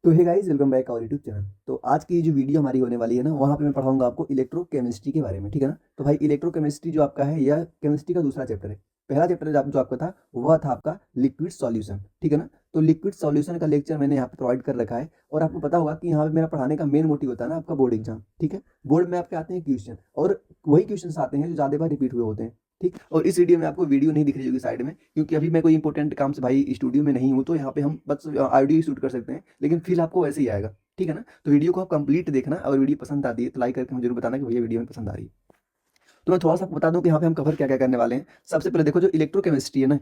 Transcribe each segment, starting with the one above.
तो hey guys, welcome back our YouTube channel. तो आज की जो वीडियो हमारी होने वाली है ना, वहाँ पे मैं पढ़ाऊंगा आपको इलेक्ट्रोकेमिस्ट्री के बारे में, ठीक है ना। तो भाई इलेक्ट्रोकेमिस्ट्री जो आपका है, यह केमिस्ट्री का दूसरा चैप्टर है। पहला चैप्टर जो आपका था वह था आपका लिक्विड सॉल्यूशन, ठीक है ना। तो लिक्विड सॉल्यूशन का लेक्चर मैंने यहाँ पे प्रोवाइड कर रखा है। और आपको पता होगा कि यहाँ पे मेरा पढ़ाने का मेन मोटिव होता है ना आपका बोर्ड एग्जाम, ठीक है। बोर्ड में आपके आते हैं क्वेश्चन, और वही क्वेश्चन आते हैं जो ज़्यादा बार रिपीट हुए होते हैं, ठीक। और इस वीडियो में आपको वीडियो नहीं दिख रही होगी साइड में, क्योंकि अभी मैं कोई इंपॉर्टेंट काम से भाई स्टूडियो में नहीं हूँ, तो यहाँ पे हम बस ऑडियो शूट कर सकते हैं, लेकिन फील आपको वैसे ही आएगा, ठीक है ना। तो वीडियो को आप कंप्लीट देखना, और वीडियो पसंद आती है तो लाइक करके मुझे जरूर बताना कि भैया वीडियो में पसंद आ रही है। तो मैं थोड़ा सा आपको बता दूं कि यहाँ पे हम कवर क्या क्या करने वाले हैं। सबसे पहले देखो, जो इलेक्ट्रोकेमिस्ट्री है ना,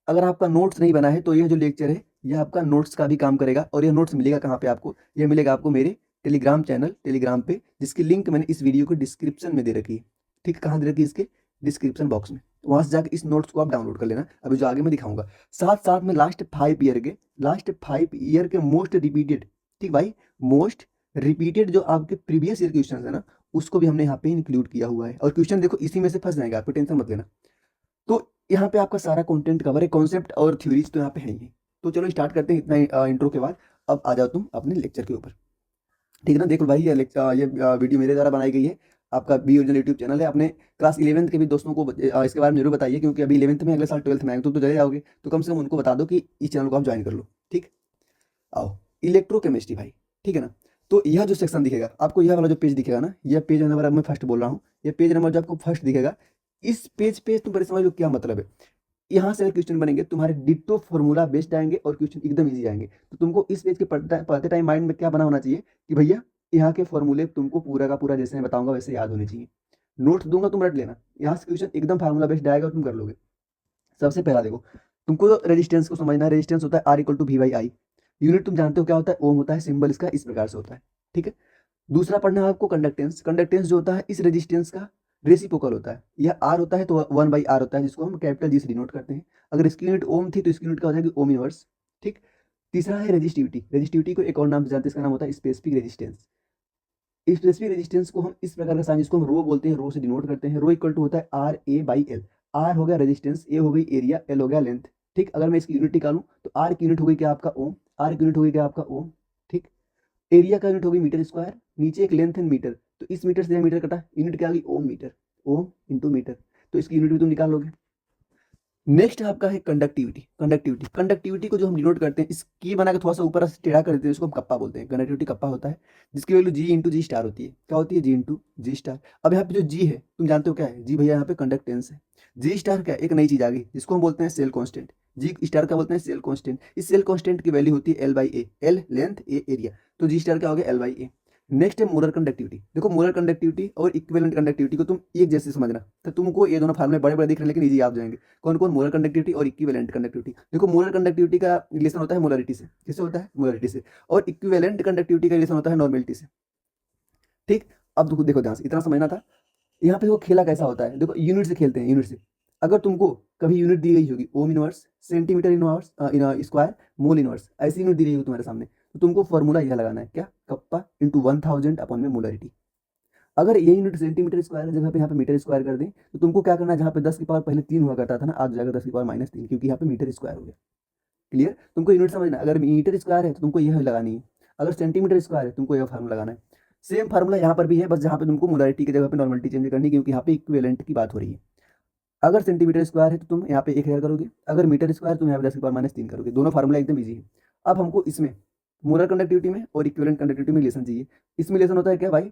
अगर आपका नोट्स नहीं बना है तो यह जो लेक्चर है यह आपका नोट्स का भी काम करेगा। और यह नोट्स मिलेगा कहाँ पे आपको? यह मिलेगा आपको मेरे टेलीग्राम चैनल टेलीग्राम पे, जिसकी लिंक मैंने इस वीडियो को डिस्क्रिप्शन में दे रखी है, ठीक। कहाँ दे रखी है? इसके डिस्क्रिप्शन बॉक्स में। वहां से जाकर इस नोट्स को आप डाउनलोड कर लेना, अभी जो आगे मैं दिखाऊंगा। साथ साथ में लास्ट 5 ईयर के मोस्ट रिपीटेड, ठीक भाई, मोस्ट रिपीटेड जो आपके प्रीवियस ईयर क्वेश्चन है ना, उसको भी हमने यहाँ पे इंक्लूड किया हुआ है। और क्वेश्चन देखो इसी में से फंस जाएगा, आपको टेंशन मत लेना। तो यहाँ पे आपका सारा कंटेंट कवर है, कॉन्सेप्ट और थ्योरीज तो यहाँ पे है ही। तो चलो स्टार्ट करते हैं इतना इंट्रो के बाद। अब आ जाओ तुम अपने लेक्चर के ऊपर, ठीक है ना। देखो भाई, ये वीडियो मेरे द्वारा बनाई गई है। आपका बी ओरिजिनल यूट्यूब चैनल है। अपने क्लास 11th के भी दोस्तों को इसके बारे में जरूर बताइए, क्योंकि अभी 11th में, अगले साल 12th में आएंगे, तुम तो चले जाओगे, तो कम से कम उनको बता दो कि इस चैनल को आप ज्वाइन कर लो, ठीक। आओ, इलेक्ट्रोकेमिस्ट्री भाई, ठीक है ना। तो यह जो सेक्शन दिखेगा आपको, यह वाला जो पेज दिखेगा ना, यह पेज नंबर, अब मैं फर्स्ट बोल रहा हूँ, यह पेज नंबर जो आपको फर्स्ट दिखेगा, इस पेज पे तुम पहले समझ लो क्या मतलब है। यहाँ से क्वेश्चन बनेंगे तुम्हारे डिट्टो फॉर्मूला बेस्ड आएंगे, और क्वेश्चन एकदम इजी आएंगे। तो तुमको इस पेज के पढ़ते टाइम माइंड में क्या बना होना चाहिए कि भैया यहाँ के फॉर्मूले तुमको पूरा का पूरा जैसे मैं बताऊंगा वैसे याद होने चाहिए। नोट्स दूंगा, तुम रट लेना। यहाँ से क्वेश्चन एकदम फार्मूला बेस्ड आएगा और तुम कर लोगे। सबसे पहला देखो, तुमको रेजिस्टेंस को समझना है। रेजिस्टेंस होता है R = V/I। यूनिट तुम जानते हो क्या होता है? ओम होता है। सिंबल इसका इस प्रकार से होता है, ठीक है। दूसरा पढ़ना है आपको कंडक्टेंस। कंडक्टेंस जो होता है इस रेजिस्टेंस का रेसिप्रोकल होता है। यह R होता है तो 1/R होता है, जिसको हम कैपिटल G से डिनोट करते हैं। अगर इसकी यूनिट ओम थी तो इसकी यूनिट क्या हो जाएगी? ओम इनवर्स, ठीक। तीसरा है रेजिस्टिविटी। रेजिस्टिविटी को एक और नाम से जानते हैं, इसका नाम होता है स्पेसिफिक रेजिस्टेंस। स्पेसिफिक रेजिस्टेंस को हम इस प्रकार का साइन, जिसको हम रो बोलते हैं, रो से डिनोट करते हैं। रो इक्वल टू होता है RA/L। आर हो गया रेजिस्टेंस, ए हो गई एरिया, एल हो गया लेंथ, ठीक। अगर मैं इसकी यूनिट निकालूं तो आर की यूनिट हो गई क्या? आपका ओम। आर की यूनिट हो गई क्या? आपका ओम, ठीक। एरिया का यूनिट हो गई मीटर स्क्वायर, नीचे एक लेंथ है मीटर, तो इस मीटर से मीटर कटा, यूनिट क्या आ गई? ओम मीटर। ओम इंटू मीटर, तो इसकी यूनिट भी तुम निकाल लोगे। नेक्स्ट आपका है कंडक्टिविटी। कंडक्टिविटी को जो हम डिनोट करते हैं, इसकी बना के थोड़ा सा ऊपर से टेढ़ा कर देते हैं, इसको हम कप्पा बोलते हैं। कंडक्टिविटी कप्पा होता है, जिसकी वैल्यू G × G* होती है। क्या होती है? G × G*। अब यहाँ पे जो G है तुम जानते हो क्या है? G भैया यहाँ पे कंडक्टेंस है। G* क्या? एक नई चीज आ गई, जिसको हम बोलते हैं सेल कॉन्स्टेंट। G* क्या बोलते हैं? Cell constant. इस सेल कॉन्स्टेंट की वैल्यू होती है L/A। L length, A area, तो G* क्या हो गया? L/A। नेक्स्ट है मोलर कंडक्टिविटी। देखो, मोलर कंडक्टिविटी और इक्विवेलेंट कंडक्टिविटी को तुम एक जैसे समझना, तो तुमको ये दोनों फार्मूले बड़े बड़े दिख रहे हैं, लेकिन इजी याद हो जाएंगे। कौन कौन? मोलर कंडक्टिविटी और इक्विवेलेंट कंडक्टिविटी। देखो, मोलर कंडक्टिविटी का रिलेशन होता है मोलरिटी से। किससे होता है? मोलरिटी से। और इक्विवेलेंट कंडक्टिविटी का रिलेशन होता है नॉर्मेलिटी से, ठीक। अब देखो ध्यान से, इतना समझना था। यहाँ पे देखो खेला कैसा होता है, देखो यूनिट से खेलते हैं, यूनिट से। अगर तुमको कभी यूनिट दी गई होगी ohm inverse, centimetre inverse, square, mole inverse, ऐसी यूनिट दी गई होगी तुम्हारे सामने, तो तुमको फॉर्मूला यह लगाना है, क्या? कप्पा इंटू 1000 अपॉन में मोलरिटी। अगर ये यूनिट सेंटीमीटर स्क्वायर जगह पे यहाँ पे मीटर स्क्वायर कर दें, तो तुमको क्या करना है? जहाँ पे 10 की पावर पहले 3 हुआ करता था ना, आज जाकर 10 की पावर -3, क्योंकि यहाँ पे मीटर स्क्वायर हो गया। क्लियर? तुमको यूनिट समझना है। अगर मीटर स्क्वायर है तो तुमको यह लगानी है, अगर सेंटीमीटर स्क्वायर है तुमको यह फार्मूला लगाना है। सेम फार्मूला यहाँ पर भी है, बस जहाँ पे तुमको मोलरिटी की जगह पे नॉर्मलिटी चेंज करनी है, क्योंकि यहाँ पे इक्विवेलेंट की बात हो रही है। अगर सेंटीमीटर स्क्वायर है तो तुम यहाँ पे 1000 करोगे, अगर मीटर स्क्वायर तुम यहाँ पे 10 की पावर -3 करोगे। दोनों फार्मूला एकदम ईजी है। अब हमको इसमें मोलर कंडक्टिविटी में और इक्विवेलेंट कंडक्टिविटी में रिलेशन चाहिए। इसमें रिलेशन होता है क्या भाई?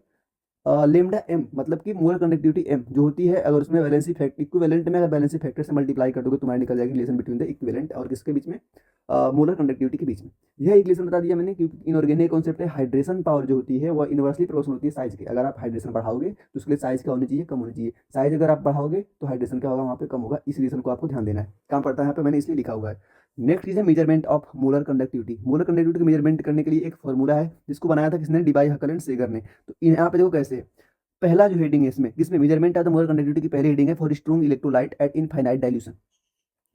लेमडा एम, मतलब कि मोलर कंडक्टिविटी एम जो होती है, अगर उसमें वैलेंसी फैक्टर, इक्विवेलेंट में अगर वैलेंसी फैक्टर से मल्टीप्लाई कर दोगे, तुम्हारी निकल जाएगी रिलेशन बिटवीन द इक्विवेलेंट और किसके बीच में? मोलर कंडक्टिविटी के बीच में। यह एक रिलेशन बता दिया मैंने, क्योंकि इनऑर्गेनिक कॉन्सेप्ट है। हाइड्रेशन पावर जो होती है वह इनवर्सली प्रोपोर्शनल होती है साइज के। अगर आप हाइड्रेशन बढ़ाओगे तो उसके लिए साइज क्या होनी चाहिए? कम होनी चाहिए। साइज अगर आप बढ़ाओगे तो हाइड्रेशन क्या होगा? वहाँ पे कम होगा। इस रिलेशन को आपको ध्यान देना है, काम पड़ता है यहाँ पे, मैंने इसलिए लिखा हुआ है। नेक्स्ट चीज है measurement of molar conductivity. Molar conductivity को मेजरमेंट करने के लिए एक फॉर्मूला है, जिसको बनाया था किसने? डिबाई, हकल एंड सेगर ने। तो यहाँ पे देखो कैसे है। पहला जो हेडिंग है इसमें, जिसमें measurement of the molar conductivity की पहली हेडिंग है for strong electrolyte eight infinite dilution.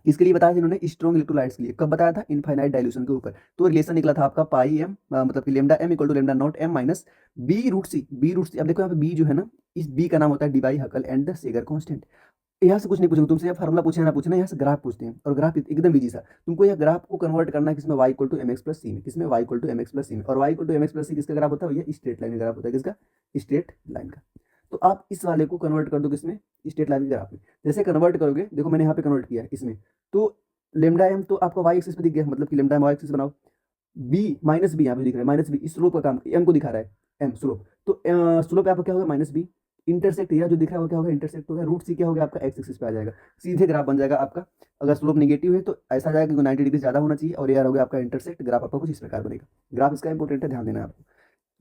किसके लिए बताया था इन्होंने? स्ट्रॉन्ग इलेक्ट्रोलाइट्स के लिए। कब बताया था? इनफाइनाइट डाइल्यूशन के ऊपर। तो रिलेशन निकला था आपका पाई एम, मतलब कि lambda M equal to lambda nought M minus B root C. B root C, अब देखो यहाँ पे बी जो है ना, इस बी का नाम होता है डिबाई, हकल एंड द सेगर कांस्टेंट। यहाँ से कुछ नहीं पूछेंगे तुमसे, फार्मूला पूछे ना पूछना, यहाँ से ग्राफ पूछते हैं, और ग्राफ एकदम इजी सा। तुमको यह ग्राफ को कन्वर्ट करना है किसमें, y equal to M X plus C में, किसमें y equal to M X plus C में, और y equal to M X plus C किसका ग्राफ होता है भैया, स्ट्रेट लाइन का ग्राफ होता है, किसका, स्ट्रेट लाइन का। तो आप इस वाले को कन्वर्ट कर दो किसमें, स्ट्रेट लाइन के ग्राफ में। जैसे कन्वर्ट करोगे, देखो मैंने यहाँ पे कन्वर्ट किया है इसमें, तो लेमडा एम तो आपका वाई एक्सिस पे दिख गया, मतलब कि लेमडा एम वाई एक्सिस बनाओ, बी माइनस बी यहाँ पे दिख रहा है, माइनस बी इस स्लोप का काम, एम को दिखा रहा है, एम स्लोप, तो स्लोप आपका क्या होगा, माइनस बी, इंटरसेक्ट यह जो दिख रहा है वो क्या होगा, इंटरसेक्ट होगा, रूट सी क्या होगा आपका, एक्स एक्सिस पे आ जाएगा, सीधे ग्राफ बन जाएगा आपका। अगर स्लोप नेगेटिव है तो ऐसा जाएगा कि 90 डिग्री ज्यादा होना चाहिए, और यार हो गया आपका इंटरसेक्ट, ग्राफ आपका कुछ इस प्रकार बनेगा। ग्राफ इसका इंपॉर्टेंट है, ध्यान देना आपको।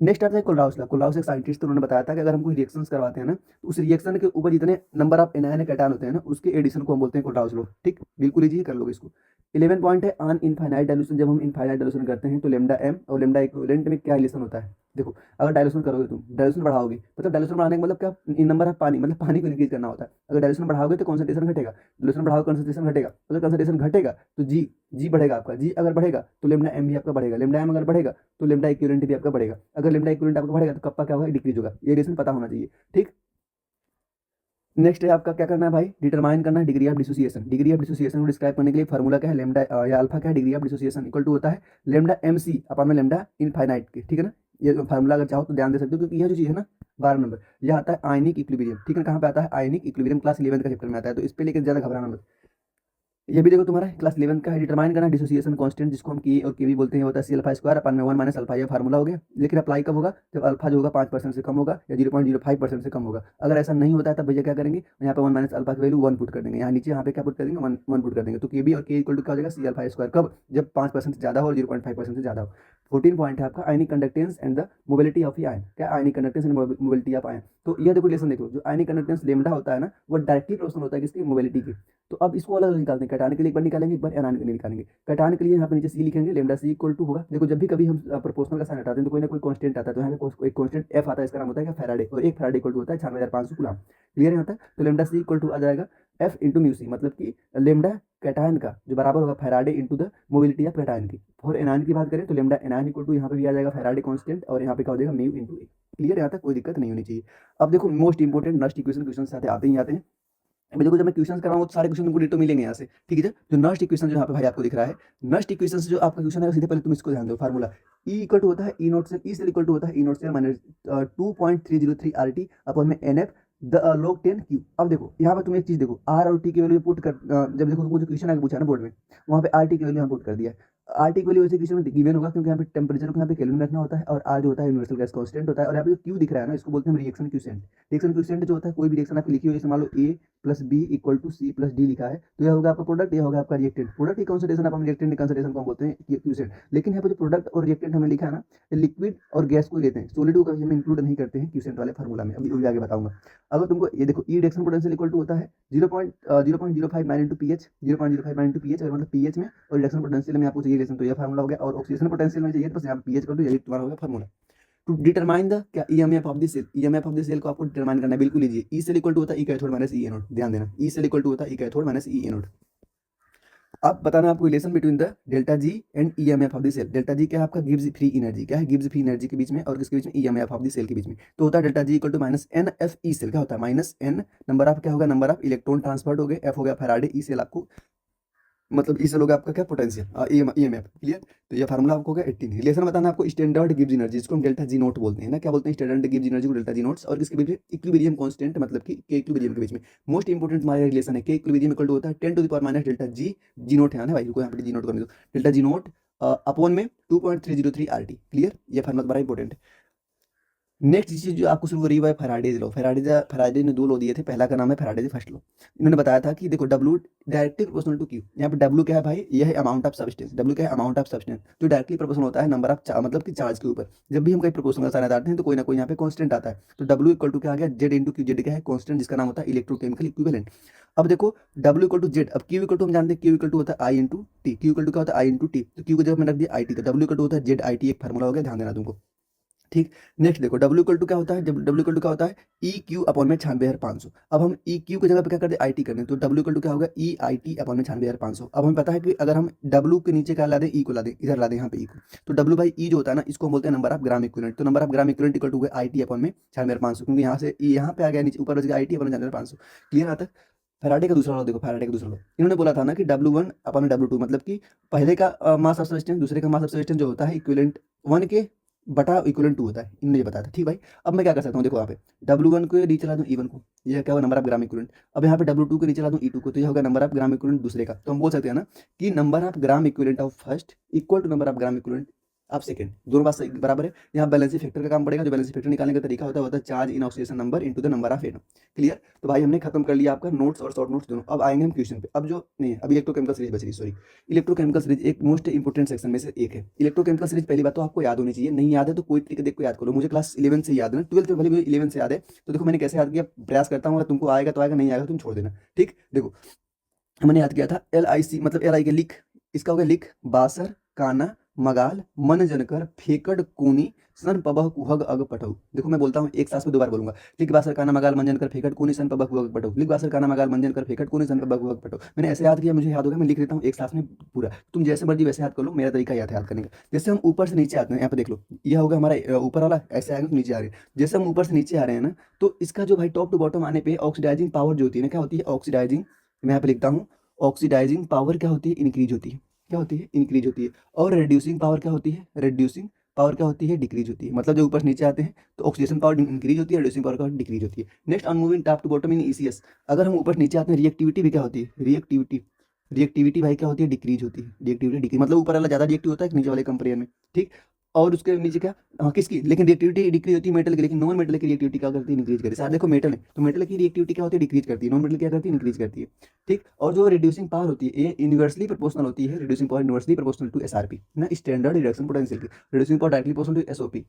नेक्स्ट आता है कोलराउस लॉ। कोलराउस एक साइंटिस्ट, उन्होंने बताया था कि अगर हम कोई रिएक्शंस करवाते हैं ना, तो उस रिएक्शन के ऊपर जितने नंबर ऑफ एनायन कैटायन होते हैं ना, उसके एडिशन को हम बोलते हैं कोलराउस लॉ। ठीक, बिल्कुल इजी कर लोगे इसको। 11 पॉइंट है, ऑन इनफाइनाइट डायल्यूशन, जब हम इनफाइनाइट डायल्यूशन करते हैं तो लेमडा एम और लेमडा इक्विवेलेंट में क्या रिलेशन होता है। देखो, अगर डायल्यूशन करोगे तुम, डायल्यूशन बढ़ाओगे, मतलब डायल्यूशन बढ़ाने का मतलब क्या, इन नंबर ऑफ पानी, मतलब पानी को इंक्रीज करना होता है। अगर डायल्यूशन बढ़ाओगे तो कॉन्सेंट्रेशन घटेगा, डायल्यूशन बढ़ाओगे कॉन्सेंट्रेशन घटेगा, अगर कॉन्सेंट्रेशन घटेगा तो जी बढ़ेगा आपका, जी अगर बढ़ेगा तो लेमडा एम भी आपका बढ़ेगा, लेमडा एम अगर बढ़ेगा तो लेमडा इक्विवेलेंट भी आपका बढ़ेगा, अगर लेमडा इक्विवेलेंट आपका बढ़ेगा तो कप्पा क्या होगा, डिक्रीज होगा। ये रिलेशन पता होना चाहिए। ठीक, नेक्स्ट है आपका क्या करना है भाई, डिटरमाइन करना है degree of dissociation. Degree of dissociation को डिस्क्राइब करने के लिए फार्मूला क्या है, लेमडा या अल्फा क्या है, degree of dissociation equal to होता है लेमडा एम सी अपन में लेमडा इनफाइनाइट के। ठीक है ना, ये फार्मूला अगर चाहो तो ध्यान दे सकते हो, क्योंकि यह जो चीज़ है ना 12 नंबर, यह आता है आयनिक इक्विलिब्रियम। ठीक है, कहाँ पे आता है, आयनिक इक्विलिब्रियम, क्लास 11 का चैप्टर में आता है, तो इस पे लेकर ज्यादा घबराना मत। ये भी देखो तुम्हारा क्लास 11 का है, डिटरमाइन करना डिसोसिएशन कांस्टेंट, जिसको हम के और के भी बोलते हैं, होता है सी अल्फा स्क्वायर अपन में 1 माइनस अल्फा, ये फार्मूला हो गया। लेकिन अप्लाई कब होगा, जब अल्फा जो होगा 5% से कम होगा या 0.05% से कम होगा। अगर ऐसा नहीं होता है तब भैया क्या करेंगे, यहाँ पे 1 माइनस अल्फा की वैल्यू 1 पुट कर देंगे, यहाँ नीचे यहाँ पे क्या पुट कर देंगे, 1 पुट कर देंगे, तो के बी और के इक्वल टू क्या हो जाएगा, सी अल्फा स्क्वायर, कब, जब 5% से ज्यादा हो और 0.5% से ज्यादा हो। 14 पॉइंट है आपका ionic conductance and the mobility of ion, क्या ionic conductance and mobility of ion. तो यह देखो रिलेशन देखो, जो आयनिक कंडक्टेंस लेमडा होता है ना, वो डायरेक्टली प्रोपोर्शनल होता है किसकी, मोबिलिटी की। तो अब इसको अलग अलग निकालते हैं, कटाने के लिए एक बार निकालेंगे, एक बार एनान के लिए निकालेंगे। कटाने के लिए यहाँ पे नीचे सी लिखेंगे, लेमडा सी इक्वल टू होगा, देखो जब भी कभी हम प्रोपोर्शनल का साइन हटाते हैं तो कोई ना कोई कांस्टेंट आता है, तो यहाँ पे एक कांस्टेंट एफ आता है, इसका नाम होता है फैराडे, और एक फैराडे इक्वल टू होता है 9500 कूलम। क्लियर है यहाँ तक, तो लेमडा सी इक्वल टू आ जाएगा एफ इंटू म्यू सी, मतलब कि लेमडा कैटायन का जो बराबर होगा Faraday into the mobility of cation की। और एनायन की बात करें तो लेमडा एनायन इक्वल टू यहाँ पे भी आ जाएगा फैराडे कांस्टेंट, और यहाँ पे क्या हो जाएगा, म्यू इंटू ए। क्लियर है यहाँ तक, कोई दिक्कत नहीं होनी चाहिए। अब देखो most important Nernst equation, question आते ही आते हैं। अभी देखो जब मैं क्वेश्चन कराऊंगा तो सारे क्वेश्चन तुमको डिटो मिलेंगे यहाँ से। ठीक है, जो नस्ट इक्वेशन जो यहाँ पे भाई आपको दिख रहा है, नस्ट इक्वेशन जो आपका क्वेश्चन है, सीधे पहले तुम इसको ध्यान दो, फार्मूला ई इक्वल टू होता है E naught cell, E cell equal to होता है E naught cell minus 2.303 RT upon में NF द log 10 Q। अब देखो यहाँ पे तुम एक चीज देखो, R और T की वैल्यू पुट कर, जब देखो तुमको जो क्वेश्चन आगे पूछा ना बोर्ड में, वहाँ पे RT की वैल्यू यहाँ पुट कर दिया है। RT की वैल्यू वैसे क्वेश्चन में गिवन होगा, क्योंकि यहाँ पे टेम्परेचर को यहाँ पे केल्विन रखना होता है, और R जो होता है यूनिवर्सल गैस कांस्टेंट होता है, और यहाँ पे जो Q दिख रहा है ना, इसको बोलते हैं रिएक्शन क्यूसेंट। रिएक्शन क्यूसेंट जो होता है, कोई भी रिएक्शन आपकी लिखी हो, जैसे मान लो A plus B equal to C plus D लिखा है, तो यह होगा आपका प्रोडक्ट, यह होगा आपका रिएक्टेंट। प्रोडक्ट की कंसंट्रेशन आप रिएक्टेंट कंसंट्रेशन को हम बोलते हैं क्यूसेंट। लेकिन यहाँ पे जो प्रोडक्ट और रिएक्टेंट हमें लिखा है ना, लिक्विड और गैस को लेते हैं, सॉलिड को कभी हम इंक्लूड नहीं करते हैं क्यूसेंट वाले फार्मूला में, अभी आगे बताऊंगा। अगर तुमको ये देखो, ई रिएक्शन पोटेंशियल इक्वल टू होता है 0.059 इंटू पीएच, 0.059 इंटू पीएच, और मतलब पीएच में, और रिडक्शन पोटेंशियल में आपको चाहिए रिलेशन, तो यह फार्मूला हो गया, और ऑक्सीडेशन पोटेंशियल में चाहिए, बस यहाँ पीएच कर दो, यही तुम्हारा होगा फार्मूला। टू डिटरमाइन द क्या EMF of the cell, EMF of the cell को आपको डिटरमाइन करना है, बिल्कुल लीजिए। ई सेल इक्वल टू होता है E cathode minus E anode, ध्यान देना, ई सेल इक्वल टू होता है E cathode minus E anode. अब बताना आपको relation between the delta G and EMF of the cell. Delta G क्या है आपका, गिव्स फ्री एनर्जी, क्या है, गिव्स फ्री एनर्जी के बीच में, और किसके बीच में, ईएमएफ ऑफ द सेल के बीच में। तो होता है delta G equal to minus N F E cell, क्या होता है, माइनस एन नंबर ऑफ क्या होगा, नंबर ऑफ इलेक्ट्रॉन ट्रांसफर्ड हो गए, एफ हो गया फैराडे, ई सेल आपको मतलब इस लोग आपका क्या पोटेंशियल ईएमएफ। क्लियर, तो ये फार्मूला आपको क्या 18। रिलेशन बताना आपको स्टैंडर्ड गिव्स एनर्जी, जिसको हम डेल्टा जी नोट बोलते हैं ना, क्या बोलते हैं, स्टैंडर्ड गिव्स एनर्जी को डेल्टा जी नोट्स, और इसके बीच में इक्विलिब्रियम कांस्टेंट, मतलब कि के इक्विलिब्रियम के बीच में मोस्ट इंपोर्टेंट हमारा रिलेशन है, के इक्विलिब्रियम इक्वल टू होता है 10 to the power minus delta G, G naught है ना भाई, रुको यहाँ पे जी नोट करने दो, डेल्टा जी नोट अपॉन में 2.303 RT। क्लियर, ये फार्मूला बड़ा इंपॉर्टेंट है। नेक्स्ट चीज जो आपको शुरू करी हुआ है फैराडेज लॉ। फैराडे ने 2 लॉ दिए थे, पहला का नाम है फैराडेज फर्स्ट लॉ। इन्होंने बताया था कि देखो W directly proportional to Q, यहाँ पे W क्या है भाई, यह है अमाउंट ऑफ सब्सटेंस, W क्या है, अमाउंट ऑफ सब्सटेंस, जो डायरेक्टली प्रोपोर्शनल होता है नंबर ऑफ मतलब कि चार्ज के ऊपर। जब भी हम कहीं प्रोपोर्शनल का साइन लगाते हैं तो कोई ना कोई यहाँ पे कांस्टेंट आता है, तो W इक्वल टू क्या आ गया, Z इंटू Q, Z क्या है कांस्टेंट, जिसका नाम होता है इलेक्ट्रोकेमिकल इक्विवेलेंट। अब देखो W इक्वल टू Z, अब Q इक्वल टू हम जानते हैं, Q इक्वल टू होता है I into T, Q equal to क्या होता है I इंटू T, तो Q को जब मैंने रख दिया IT, तो W इक्वल टू होता है ZIT, एक फार्मूला हो गया, ध्यान देना तुमको। ठीक, नेक्स्ट देखो W इक्वल टू क्या होता है, जब W इक्वल टू क्या होता है, ई क्यू अपॉन में 96,500। अब हम ई क्यू की जगह पे क्या कर दे, आई टी कर दें, तो W इक्वल टू क्या होगा, ई आई टी अपॉन में 96,500। अब हमें पता है कि अगर हम W के नीचे क्या ला दें, ई को ला दें, इधर ला दें यहाँ पे ई को, तो W बाई ई जो होता है ना, इसको हम बोलते हैं नंबर ऑफ ग्राम इक्विवेलेंट। तो number of gram equivalent equal to I T upon में 96,500, क्योंकि यहाँ से ई यहाँ पे आ गया, नीचे ऊपर बच गया आई टी अपॉन 96,500। क्लियर आता है। फैराडे का दूसरा लॉ देखो, फैराडे का दूसरा लॉ इन्होंने बोला था ना कि W1 अपॉन W2, मतलब कि पहले का मास ऑफ सब्सटेंस, दूसरे का मास ऑफ सब्सटेंस जो होता है इक्विवेलेंट 1 के बटा इक्विवेलेंट 2 होता है, इन्होंने ये बताया था। ठीक भाई, अब मैं क्या कर सकता हूँ, देखो यहाँ पे W1 को नीचे ला दूँ E1 को, ये क्या होगा नंबर ऑफ ग्राम इक्विवेलेंट। अब यहाँ पे W2 को नीचे ला दूँ E2 को, तो ये होगा नंबर ऑफ ग्राम इक्विवेलेंट दूसरे का। तो हम बोल सकते हैं ना कि number of gram equivalent of first equal to number of gram equivalent आप सेकंड, दोनों बात सही बराबर है। यहाँ बैलेंसिंग फैक्टर का काम पड़ेगा, जो बैलेंसिंग फैक्टर निकालने का तरीका होता है charge in oxidation number into the number of atom. Clear. तो भाई हमने खत्म कर लिया आपका नोट्स और शॉर्ट नोट्स दोनों। अब आएंगे हम क्वेश्चन पे। अब जो नहीं है अभी इलेक्ट्रोकेमिकल सीरीज बच रही, सॉरी, इलेक्ट्रोकेमिकल सीरीज एक मोस्ट इंपोर्टेंट सेक्शन में से एक है। इलेक्ट्रोकेमिकल सीरीज पहली बात तो आपको याद होनी चाहिए, नहीं याद है तो कोई तरीके देख को याद करो। मुझे क्लास 11 से याद है, 12th में भले मुझे 11 से याद है, तो देखो मैंने कैसे याद किया, प्रयास करता हूँ, अगर तुमको आएगा तो आएगा, नहीं आएगा तुम छोड़ देना। ठीक, देखो हमने याद किया था LIC, मतलब LI के लिख, इसका हो गया लिख बासर काना मगाल मन जनकर फेकड़ कोनी सन पबह कुहग अग पटऊ। देखो मैं बोलता हूँ एक सांस में दो बार बोलूंगा, लिख बासर काना मगाल मन जनकर फेकड़ कोनी सन पबह कुहग पटऊ, लिख बासर काना मगाल मन जनकर फेकड़ कोनी सन पबह कुहग पटऊ। मैंने ऐसे याद किया, मुझे याद हो गया, मैं लिख देता हूँ एक सांस में पूरा। तुम जैसे मर्जी वैसे याद कर लो, मेरा तरीका याद करने का। जैसे हम ऊपर से नीचे आते हैं, यहाँ पे देख लो, यह होगा हमारा ऊपर वाला, ऐसे आएगा तो नीचे आ रहे हैं। जैसे हम ऊपर से नीचे आ रहे हैं ना, तो इसका जो भाई टॉप टू बॉटम आने पे ऑक्सीडाइजिंग पावर जो होती है ना, क्या होती है ऑक्सीडाइजिंग, मैं यहाँ पे लिखता हूँ ऑक्सीडाइजिंग पावर क्या होती है, इंक्रीज होती है। क्या होती है, इंक्रीज होती है। और रिड्यूसिंग पावर क्या होती है, रिड्यूसिंग पावर क्या होती है, डिक्रीज होती है। मतलब जब ऊपर से नीचे आते हैं तो ऑक्सीडेशन पावर इंक्रीज होती है, रिड्यूसिंग पावर क्या डिक्रीज होती है। Next on moving top to bottom in ECS, अगर हम ऊपर से नीचे आते हैं रिएक्टिविटी भी क्या होती है, रिएक्टिविटी, रिएक्टिविटी भाई क्या होती है, डिक्रीज होती है। रिएक्टिविटी डिक्रीज मतलब ऊपर वाला ज्यादा रिएक्टिव होता है नीचे वाले कंपेरिजन में। ठीक, और उसके नीचे क्या, हाँ किसकी, लेकिन रिएक्टिविटी डिक्रीज होती है मेटल की, लेकिन नॉन मेटल की रिएक्टिविटी क्या करती है, इंक्रीज करती है। साथ देखो मेटल है तो मेटल की रिएक्टिविटी क्या होती है, डिक्रीज करती है, नॉन मेटल क्या करती है, इंक्रीज करती है। ठीक, और जो रिड्यूसिंग पावर होती है ये इन्वर्सली प्रोपोर्शनल होती है, reducing power inversely proportional to SRP ना, स्टैंडर्ड रिडक्शन पोटेंशियल की, reducing power directly proportional to SOP।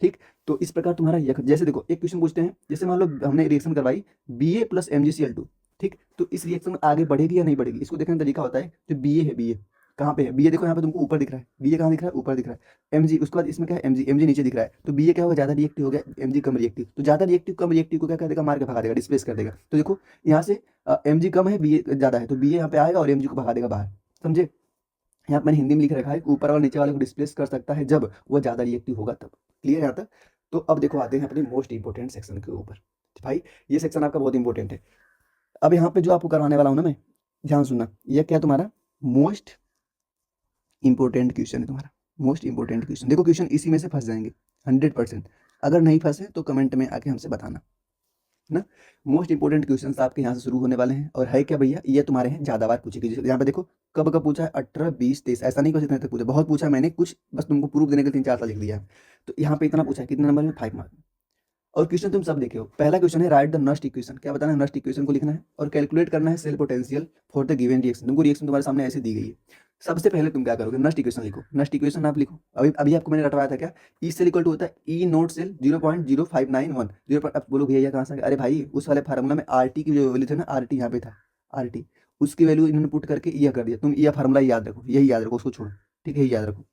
ठीक, तो इस प्रकार तुम्हारा जैसे देखो एक क्वेश्चन पूछते हैं, जैसे मान लो हमने रिएक्शन करवाई BA प्लस MgCl2। ठीक, तो इस रिएक्शन आगे बढ़ेगी या नहीं बढ़ेगी, इसको देखने का तरीका होता है, जो BA है, BA कहाँ पे है, BA देखो यहाँ पे तुमको ऊपर दिख रहा है, BA कहाँ दिख रहा है, ऊपर दिख रहा है। MG उसके बाद इसमें क्या है, MG नीचे दिख रहा है, तो BA क्या होगा, ज्यादा रिएक्टिव हो गया, MG कम रिएक्टिव। तो ज्यादा रिएक्टिव कम रिएक्टिव को क्या कर देगा, मार के भगा देगा, डिस्प्लेस कर देगा। तो देखो यहाँ से MG कम है, BA ज्यादा है, तो BA यहाँ पे आएगा और MG को भगा देगा बाहर। समझे, यहाँ पे मैंने हिंदी में लिख रखा है, ऊपर वाला नीचे वाले को डिस्प्लेस कर सकता है जब वो ज्यादा रिएक्टिव होगा तब। क्लियर यहाँ तक। तो अब देखो आते हैं अपने मोस्ट इंपोर्टेंट सेक्शन के ऊपर। भाई ये सेक्शन आपका बहुत इंपॉर्टेंट है। अब यहाँ पे जो आपको करवाने वाला हूँ ना मैं, ध्यान सुनना, ये क्या तुम्हारा मोस्ट इंपॉर्टेंट क्वेश्चन है, तुम्हारा मोस्ट इंपॉर्टेंट क्वेश्चन। देखो क्वेश्चन इसी में से फंस जाएंगे 100%, अगर नहीं फंसे तो कमेंट में आके हमसे बताना ना। मोस्ट इंपोर्टेंट क्वेश्चंस आपके यहाँ से शुरू होने वाले हैं, और है क्या भैया, ये तुम्हारे हैं ज्यादा बार पूछे गए। यहाँ पे देखो कब कब पूछा है, 18 20 23, ऐसा नहीं कुछ इतने तक पूछा, बहुत पूछा मैंने, कुछ बस तुमको प्रूफ देने के 3 4 साल लिख दिया है। तो यहाँ पे इतना पूछा है, कितने नंबर में, 5 मार्क। और क्वेश्चन तुम सब देखे हो, पहला क्वेश्चन है राइट द नस्ट इक्वेशन, क्या बताना है, नस्ट इक्वेशन को लिखना है और कैलकुलेट करना है cell potential for the given reaction. तुमको रिएक्शन तुम्हारे सामने ऐसे दी गई है, सबसे पहले तुम क्या करोगे, नस्ट इक्वेशन लिखो। नस्ट इक्वेशन आप लिखो, अभी अभी आपको मैंने रटवाया था क्या, ई सेल इक्वल टू होता है ई नोट सेल 0.0591 0, अब बोलो भैया कहाँ से, अरे भाई उस वाले फार्मूला में RT की जो वैल्यू थी ना, RT यहाँ पे था, RT उसकी वैल्यू इन्होंने पुट करके यह कर दिया। तुम यह फार्मूला याद रखो, यही याद रखो, उसको छोड़ो। ठीक है, यही याद रखो,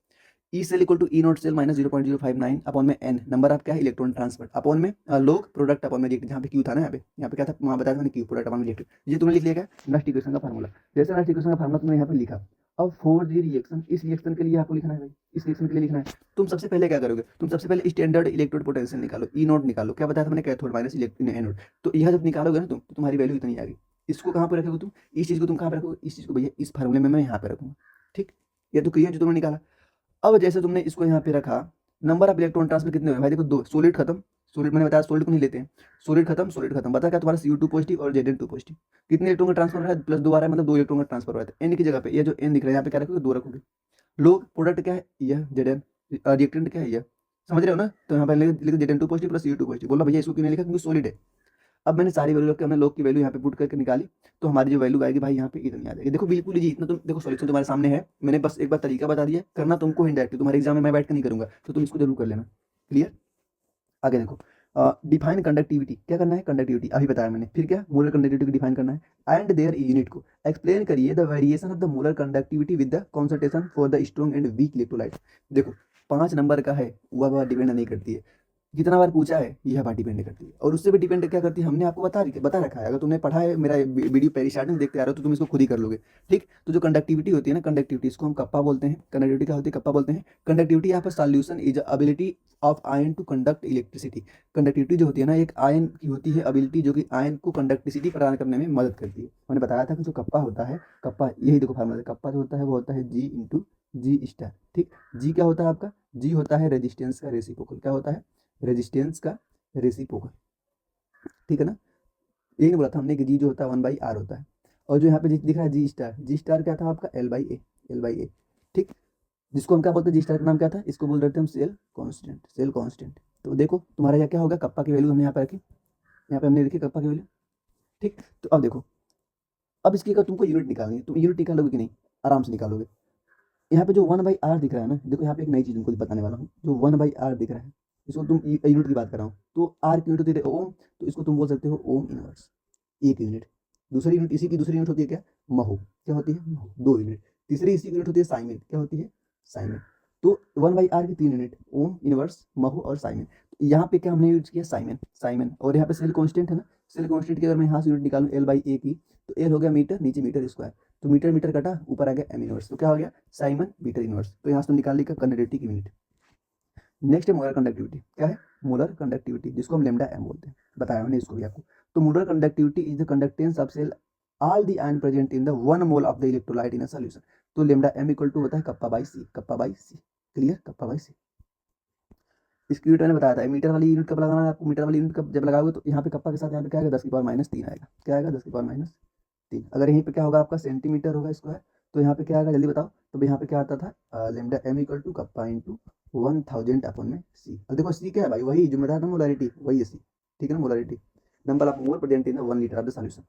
E cell equal to E naught cell minus 0.059 upon में n नंबर ऑफ क्या है, इलेक्ट्रॉन ट्रांसफर अपॉन में लोग प्रोडक्ट अपॉन में रिएक्टिव, जहाँ पे क्यू था ना, यहाँ पे क्या था, वहाँ बताया था मैंने, क्यू प्रोडक्ट अपॉन में रिएक्टिव। ये तुमने लिख लिया क्या, नस्ट इक्वेशन का फार्मूला। जैसे नस्ट इक्वेशन का फार्मूला तुमने यहाँ पे लिखा, अब फॉर दी रिएक्शन, इस रिएक्शन के लिए आपको लिखना है भाई, इस रिएक्शन के लिए लिखना है। तुम सबसे पहले क्या करोगे, तुम सबसे पहले स्टैंडर्ड इलेक्ट्रोड पोटेंशियल निकालो, ई नोट निकालो, क्या बताया था मैंने, कैथोड माइनस एनोड। तो यह जब निकालोगे ना तुम, तो तुम्हारी वैल्यू इतनी आ गई। इसको कहाँ पर रखोगे तुम, इस चीज को तुम कहाँ पर रखोगे, इस चीज को भैया इस फार्मूले में मैं यहाँ पे रखूंगा। ठीक, ये तो क्लियर जो तुमने निकाला। अब जैसे तुमने इसको यहाँ पे रखा, नंबर ऑफ इलेक्ट्रॉन ट्रांसफर कितने हुए भाई, देखो 2, सोलिड खत्म, सोलिड मैंने बताया सोलिड को नहीं लेते हैं, सोलिड खत्म, सोलिड खत्म, बता क्या तुम्हारा CO2 पॉजिटिव और Zn2 पॉजिटिव। कितने इलेक्ट्रॉन का ट्रांसफर हो रहा है, +2 आ रहा है, मतलब 2 इलेक्ट्रॉन का ट्रांसफर हो रहा है। एन की जगह पे ये जो एन दिख रहा है यहाँ पे क्या रखोगे, 2 रखोगे। लोग प्रोडक्ट क्या है, यह Zn, रिएक्टेंट क्या है, यह समझ रहे हो ना। तो यहाँ पे लिख Zn2 positive plus CO2 positive, बोला भैया इसको क्यों नहीं लिखा, क्योंकि सॉलिड है। अब मैंने सारी वैल्यू रख के हमने लोग की वैल्यू यहाँ पे पुट करके निकाली, तो हमारी जो वैल्यू आएगी भाई यहाँ पे इतनी आ जाएगी। देखो बिल्कुल जी, इतना तुम देखो सॉल्यूशन तुम्हारे सामने है, मैंने बस एक बार तरीका बता दिया, करना तुमको इनडायरेक्टली, तुम्हारे एग्जाम में मैं बैठ के नहीं करूंगा, तो तुम इसको जरूर कर लेना। क्लियर, आगे देखो, डिफाइन कंडक्टिविटी, क्या करना है, कंडक्टिविटी अभी बताया मैंने, फिर क्या, मोलर कंडक्टिविटी को डिफाइन करना है एंड देयर यूनिट को एक्सप्लेन करिए the variation of the molar conductivity with the concentration for the strong and weak electrolyte. देखो 5 नंबर का है, वह डिपेंड नहीं करती है, कितना बार पूछा है यह बात डिपेंड करती है, और उससे भी डिपेंड क्या करती है, हमने आपको बता रखा है। अगर तुमने पढ़ा है मेरा वीडियो पहले स्टार्टिंग देखते आ रहे हो तो तुम इसको खुद ही कर लोगे। ठीक, तो जो कंडक्टिविटी होती है ना, कंडक्टिविटी इसको हम कप्पा बोलते हैं, कंडक्टिविटी क्या होती है, कप्पा बोलते हैं। कंडक्टिविटी यहाँ पर solution is ability of ion to conduct electricity. Conductivity जो होती है ना, एक आयन की होती है एबिलिटी जो कि आयन को कंडक्टिसिटी प्रदान करने में मदद करती है। मैंने बताया था कि जो कप्पा होता है, कप्पा यही देखो फार्मूला, कप्पा जो होता है वो होता है जी इंटू जी स्टार। ठीक, जी क्या होता है आपका, जी होता है रेजिस्टेंस का रेसिप्रोकल। क्या होता है, रेजिस्टेंस का रेसिप्रोकल। ठीक है ना, एक बोला था हमने कि जी जो होता है 1/r होता है। और जो यहाँ पे दिख रहा है जी स्टार, जी स्टार क्या था आपका L/A, L/A। ठीक, जिसको हम क्या बोलते हैं, जी स्टार का नाम क्या था, इसको बोल रहे थे हम सेल कांस्टेंट, सेल कांस्टेंट। तो देखो तुम्हारा यहाँ क्या होगा, कप्पा की वैल्यू हमने यहाँ पे रखी, यहाँ पे हमने लिखी कप्पा की वैल्यू। ठीक, तो अब देखो, अब इसकी अगर तुमको यूनिट निकालनी है, तुम यूनिट निकालोगे कि नहीं, आराम से निकालोगे। यहाँ पे जो 1/r दिख रहा है ना, देखो यहाँ पे एक नई चीज तुमको बताने वाला हूँ। जो 1/r दिख रहा है, इसको तुम यूनिट की बात कर रहा हूँ, तो r की यूनिट होती है ओम, तो इसको तुम बोल सकते हो ओम इनवर्स, एक यूनिट। दूसरी यूनिट, इसी की दूसरी यूनिट होती है क्या, महो। क्या होती है, महो, 2 यूनिट। तीसरी इसी की यूनिट होती है साइमन। क्या होती है, साइमन। तो 1/r की 3 यूनिट, ओम, इनवर्स, महो और साइमन। यहाँ पे क्या हमने यूज किया, साइमन, साइमन। और यहाँ पे सेल कांस्टेंट है ना, सेल कांस्टेंट की अगर मैं यहाँ से यूनिट निकालूं L/A की, तो L हो गया मीटर, नीचे मीटर स्क्वायर, तो मीटर मीटर कटा, ऊपर आ गया m इनवर्स, तो क्या हो गया, साइमन मीटर इनवर्स। तो यहाँ से निकाल लिखा कंडक्टिविटी की यूनिट। नेक्स्ट है मोलर कंडक्टिविटी। क्या है, मोलर कंडक्टिविटी, जिसको हम लेमडा एम बोलते हैं, बताया मैंने इसको भी आपको। तो molar conductivity is the conductance of cell all the ion present in the 1 mole of the electrolyte in a solution. तो लेमडा एम इक्वल टू होता है kappa by C, kappa by C. Clear, kappa by C. इसकी unit मैंने बताया था, metre वाली unit कब लगाना है आपको, मीटर वाली यूनिट कब जब लगाओगे तो यहाँ पे कप्पा के साथ यहाँ पे क्या आएगा, 10⁻³ आएगा। क्या आएगा, 10⁻³ अगर यहीं पे क्या होगा आपका सेंटीमीटर होगा स्क्वायर, तो यहाँ पे क्या आएगा जल्दी बताओ। तो यहाँ पे क्या आता था, lambda M equal to kappa into 1000 upon में सी। अब देखो सी क्या है भाई, वही जो मैं बताया था मोलारिटी, वही है सी। ठीक है ना, molarity, number of mole present in the 1 litre of the solution.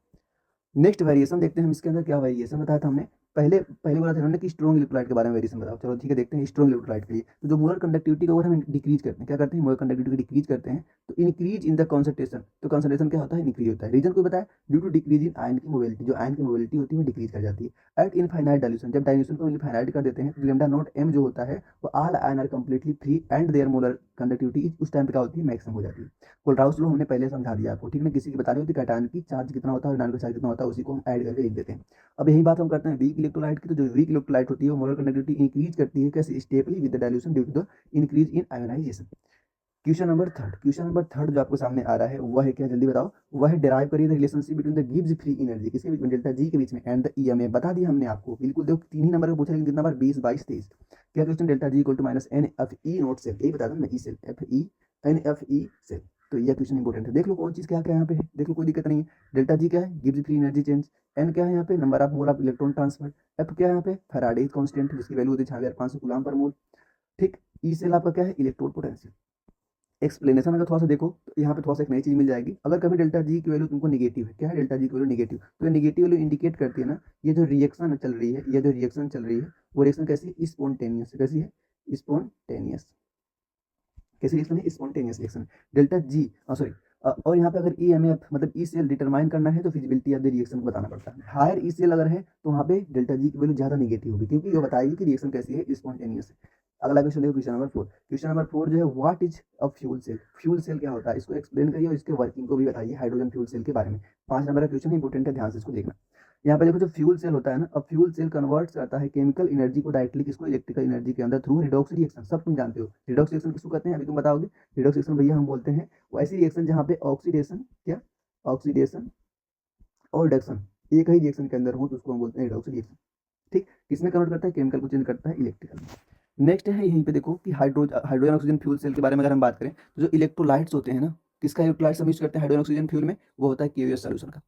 Next variation देखते हैं हम इसके अंदर, क्या वेरिएशन बताया था हमने, पहले पहले बोला था हमने कि स्ट्रॉन्ग इलेक्ट्रोलाइट के बारे में वेरिएशन बताओ। चलो ठीक है, देखते हैं स्ट्रॉन्ग इलेक्ट्रोलाइट के लिए। तो जो मोलर कंडक्टिविटी को अगर हम डिक्रीज करते हैं, क्या करते हैं, मोलर कंडक्टिविटी को डिक्रीज करते हैं, तो इंक्रीज इन द कॉन्सेंट्रेशन। तो कॉन्सेंट्रेशन क्या होता है, इंक्रीज होता है। रीजन कोई बताया, due to decrease in ion की मोबिलिटी, जो आयन की मोबिलिटी होती है वो डिक्रीज कर जाती है। एट इनफाइनाइट डाइल्यूशन, जब डाइल्यूशन को इनफाइनाइट कर देते हैं, लेमडा नॉट एम जो होता है वो all ion are completely free and their molar conductivity उस टाइम पे क्या होती है, मैक्सिमम हो जाती है। कोलराउस लॉ हमने पहले समझा दिया आपको। ठीक है, किसी की बतानी होती है कैटायन की चार्ज कितना होता है और आयन का चार्ज कितना होता है, उसी को हम ऐड करके लिख देते हैं। अब यही बात हम करते हैं वीक इलेक्ट्रोलाइट की। तो जो वीक इलेक्ट्रोलाइट होती है वो मोलर कंडक्टिविटी इंक्रीज करती है, कैसे, stably with the dilution due to the increase in ionisation. Question number third, question number third जो आपको सामने आ रहा है वह है क्या, जल्दी बताओ। वह है डिराइव करिए the relationship between the Gibbs free energy, किसके बीच में, डेल्टा जी के बीच में, एंड द ईएमए। बता दिया हमने आपको, बिल्कुल देखो 3 ही नंबर का पूछा, लेकिन कितना बार, 20, 22, 23। क्या question, delta G equal to minus N F E naught cell, यही बता दूं मैं, E cell, F E N F E cell. तो यह क्वेश्चन इंपॉर्टेंट है, देख लो कौन चीज क्या क्या यहाँ पे है, देख लो कोई दिक्कत नहीं है। डेल्टा जी क्या है, Gibbs free energy change. N क्या है यहाँ पे, number of mole of electron transfer. F क्या है यहाँ पे, फैराडे कांस्टेंट, जिसकी वैल्यू होती है 6500 कूलम पर मोल। ठीक, ई सेल आपका क्या है, इलेक्ट्रोड पोटेंशियल। एक्सप्लेनेशन अगर थोड़ा सा देखो तो यहाँ पे थोड़ा सा एक नई चीज मिल जाएगी। अगर कभी डेल्टा जी की वैल्यू तुमको निगेटिव है, क्या है, डेल्टा जी की वैल्यू निगेटिव, तो ये निगेटिव वैल्यू इंडिकेट करती है ना, ये जो रिएक्शन चल रही है, ये जो रिएक्शन चल रही है, वो रिएक्शन कैसी है, स्पॉन्टेनियस। कैसी है, स्पॉन्टेनियस। कैसी रिएक्शन है, spontaneous reaction. Delta G, sorry, और यहाँ पे अगर ई एम एफ मतलब ई सेल डिटरमाइन करना है, तो फिजिबिलिटी ऑफ द रिएक्शन को बताना पड़ता है। हायर ई सेल अगर है तो वहाँ पे डेल्टा जी की वैल्यू ज्यादा निगेटिव होगी, क्योंकि ये बताएगी कि रिएक्शन कैसी है, स्पॉन्टेनियस है। अगला क्वेश्चन देखो, क्वेश्चन नंबर 4। क्वेश्चन नंबर 4 जो है, what is a fuel cell. Fuel cell क्या होता है, इसको एक्सप्लेन करिए और इसके वर्किंग को भी बताइए, हाइड्रोजन फ्यूल सेल के बारे में। 5 नंबर का क्वेश्चन इंपॉर्टेंट है, ध्यान से इसको देखना। यहाँ पे देखो, जो फ्यूल सेल होता है ना, अब फ्यूल सेल कन्वर्ट करता है केमिकल एनर्जी को डायरेक्टली किसको, इलेक्ट्रिकल एनर्जी के अंदर, थ्रू रिडॉक्स रिएक्शन। सब तुम जानते हो रिडॉक्स रिएक्शन किसको कहते हैं, अभी तुम बताओगे। रिडॉक्स रिएक्शन भैया हम बोलते हैं वो ऐसी रिएक्शन जहाँ पे ऑक्सीडेशन, क्या, ऑक्सीडेशन और रिडक्शन एक ही रिएक्शन के अंदर हो, तो उसको हम बोलते हैं रिडॉक्स रिएक्शन। ठीक, किसमें कन्वर्ट करता है, केमिकल को चेंज करता है इलेक्ट्रिकल में। नेक्स्ट है यहीं पे देखो कि हाइड्रोजन ऑक्सीजन फ्यूल सेल के बारे में अगर हम बात करें, तो जो इलेक्ट्रोलाइट्स होते हैं ना, किसका इलेक्ट्रोलाइट्स हम यूज करते हैं हाइड्रोजन ऑक्सीजन फ्यूल में, वो होता है केओएस सॉल्यूशन का।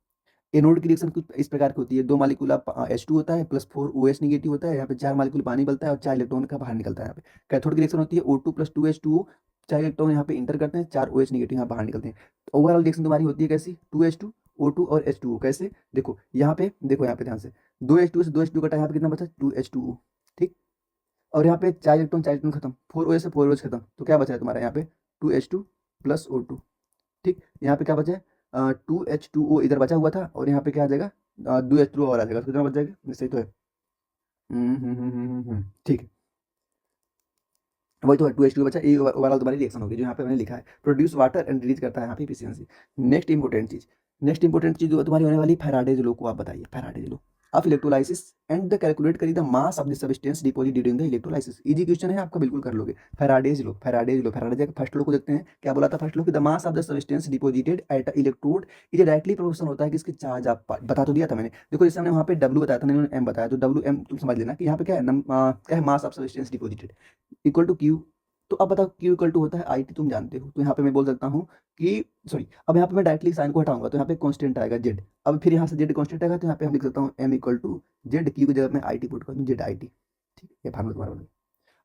एनोड की रिएक्शन कुछ इस प्रकार की होती है, 2 मालिक्यूल H2 होता है प्लस 4 OH निगेटिव होता है, यहाँ पे 4 मालिक्यूल पानी बनता है और 4 इलेक्ट्रॉन का बाहर निकलता है। यहाँ पे कैथोड की रिएक्शन होती है O2 प्लस 2H2O, 4 इलेक्ट्रॉन यहाँ पे इंटर करते हैं, 4 OH निगेटिव यहाँ बाहर निकलते हैं। तो ओवरऑल रिएक्शन तुम्हारी होती है कैसी, 2H2 O2 और H2O। कैसे, देखो यहाँ पे, देखो यहाँ पे ध्यान से, 2H2 से 2H2 कटा, यहाँ पे कितना बचा, 2H2O। ठीक, और यहाँ पे 4 इलेक्ट्रॉन खत्म, 4OH से 4OH खत्म, तो क्या बचा है तुम्हारा यहाँ पे, 2H2 प्लस O2। ठीक, यहाँ पे क्या बचा है, 2H2O इधर बचा हुआ था, और यहाँ पे क्या आ जाएगा, 2H2O और आ जाएगा, तो कितना बच जाएगा, सही तो है। ठीक है, वही तो है, 2H2O बचा, ये ओवरऑल तुम्हारी रिएक्शन होगी, जो यहाँ पे मैंने लिखा है, प्रोड्यूस वाटर एंड रिलीज करता है यहाँ पे एफिशिएंसी। नेक्स्ट इंपॉर्टेंट चीज जो तुम्हारी होने वाली, फैराडेज लॉ को आप बताइए, Faraday's law. Of electrolysis and the calculate करी the mass of the substance deposit during the electrolysis. Easy question है, आपका बिल्कुल कर लोगे। फैराडेज का फर्स्ट लॉ को देखते हैं, क्या बोला था फर्स्ट लॉ कि the mass of the substance deposited at electrode is directly proportional होता है कि इसके चार्ज आप बता तो दिया था मैंने। देखो जैसे हमने वहाँ पे W बताया था, मैंने M बताया, तो WM तुम समझ लेना कि यहाँ पे क्या है, क्या है, mass of substance deposited equal to Q। तो अब बताओ Q इक्वल टू होता है IT, तुम जानते हो। तो यहाँ पे मैं बोल सकता हूँ कि सॉरी, अब यहाँ पे मैं डायरेक्टली साइन को हटाऊंगा तो यहाँ पे कांस्टेंट आएगा Z। अब फिर यहाँ से Z कांस्टेंट आएगा तो यहाँ पे हम लिख सकता हूँ M equal to Z, Q की जगह मैं IT पुट कर दूँ, ZIT। ठीक है, ये फार्मूला तुम्हारा बन।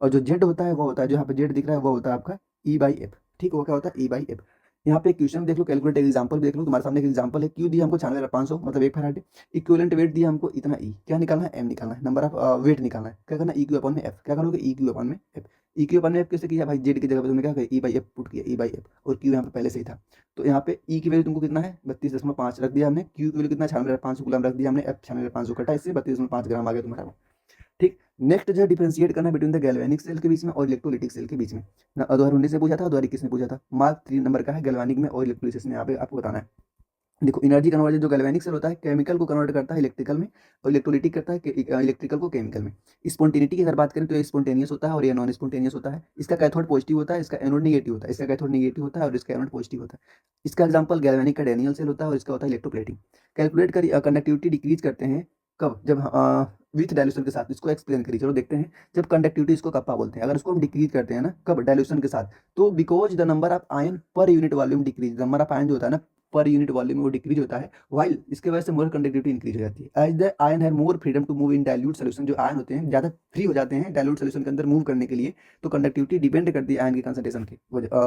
और जो Z होता है वो होता है, जो यहाँ पे Z दिख रहा है वो होता है आपका E/F। ठीक, वो क्या होता है E/F। यहाँ पे क्वेश्चन देख लो, कैलकुलेट एग्जांपल देख लो, तुम्हारे सामने एक एग्जांपल है। Q दिया हमको 96,500 मतलब 1 फैराड। इक्विवेलेंट वेट दिया हमको इतना E, क्या निकालना है, M निकालना है, नंबर ऑफ वेट निकालना है, क्या करना है, EQ अपॉन में F। क्या करोगे, EQ अपॉन में F। EQ अपॉन में F कैसे किया भाई, Z की जगह पे तुमने क्या किया, E/F पुट किया, E/F, और Q यहाँ पे पहले से ही था। तो यहाँ पे E की वैल्यू तुमको कितना है 32.5 रख दिया हमने, Q की वैल्यू कितना 96,500 गुलाम रख दिया हमने, F 96,500 कटा, इससे 32.5 ग्राम आ गया तुम्हारा। ठीक, नेक्स्ट जो है डिफरेंशिएट करना बिटवीन द गैल्वेनिक सेल के बीच में और इलेक्ट्रोलिटिक सेल के बीच में। 2019 से पूछा था, 2021 में पूछा था। मार्क 3 नंबर का है गैल्वेनिक में और इलेक्ट्रोलिसिस में, यहाँ पे आपको बताना है। देखो एनर्जी कन्वर्जन जो गैल्वेनिक सेल होता है, केमिकल को कन्वर्ट करता है इलेक्ट्रिकल में, और इलेक्ट्रोलिटिक करता है इलेक्ट्रिकल को केमिकल में। स्पॉन्टेनिटी की अगर बात करें तो ये स्पॉन्टेनियस होता है और ये नॉन स्पॉन्टेनियस होता है। इसका कैथोड पॉजिटिव होता है, इसका एनोड निगेटिव होता है, इसका कैथोड निगेटिव होता है और इसका एनोड पॉजिटिव होता है। इसका एग्जांपल गैल्वेनिक का डेनियल सेल होता है और इसका होता है इलेक्ट्रोप्लेटिंग। कैलकुलेट करी कंडक्टिविटी डिक्रीज करते हैं कब, जब विथ डायल्यूशन के साथ। इसको एक्सप्लेन करिए, चलो देखते हैं। जब कंडक्टिविटी इसको कप्पा बोलते हैं, अगर इसको हम डिक्रीज करते हैं ना, कब, डायल्यूशन के साथ, तो because the number of ion per unit volume decrease, number of ion जो होता है ना पर यूनिट वॉल्यूम वो डिक्रीज होता है, वाइल इसके वजह से मोर कंडक्टिविटी इंक्रीज हो जाती है। एज द आयन है more freedom to move in dilute solution, जो आयन होते हैं ज्यादा फ्री हो जाते हैं डाइल्यूट सोल्यूशन के अंदर मूव करने के लिए, तो कंडक्टिविटी डिपेंड करती है आयन की कंसंट्रेशन के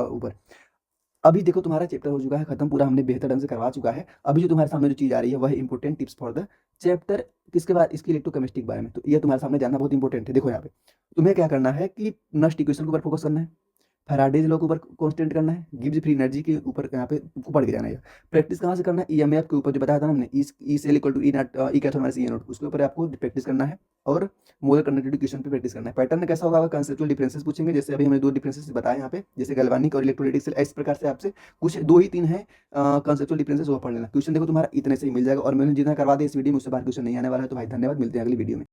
ऊपर। अभी देखो तुम्हारा चैप्टर हो चुका है खत्म, पूरा हमने बेहतर ढंग से करवा चुका है। अभी जो तुम्हारे सामने जो चीज आ रही है वह important tips for the chapter, किसके बाद, इसकी इलेक्ट्रोकेमिस्ट्री के बारे में। तो ये तुम्हारे सामने जानना बहुत इंपॉर्टेंट है। देखो यहाँ पे तुम्हें क्या करना है कि नस्ट इक्वेशन के ऊपर फोकस करना है, फैराडेज लॉ के ऊपर कांस्टेंट करना है, गिब्स फ्री एनर्जी के ऊपर यहाँ पे तुमको पढ़ के जाना है। प्रैक्टिस कहाँ से करना है, ईएमएफ के ऊपर जो बताया था ना हमने, E cell equal to E naught E cathode minus E anode, उसके ऊपर आपको प्रैक्टिस करना है। और मोलर कंडक्टिविटी क्वेश्चन पे प्रैक्टिस करना है। पैटर्न कैसा होगा, कंसेप्चुअल डिफरेंसेस पूछेंगे, जैसे अभी हमने 2 डिफरेंसेस बताए यहाँ पे, जैसे गैल्वानिक और इलेक्ट्रोलाइटिक सेल। इस प्रकार से आपसे कुछ 2 ही 3 है कंसेप्चुअल डिफरेंसेस, वो पढ़ लेना। क्वेश्चन देखो तुम्हारा इतने से ही मिल जाएगा, और मैंने जितना करवा दिया इस वीडियो में उससे बाहर क्वेश्चन नहीं आने वाला है। तो भाई धन्यवाद, मिलते हैं अगली वीडियो में।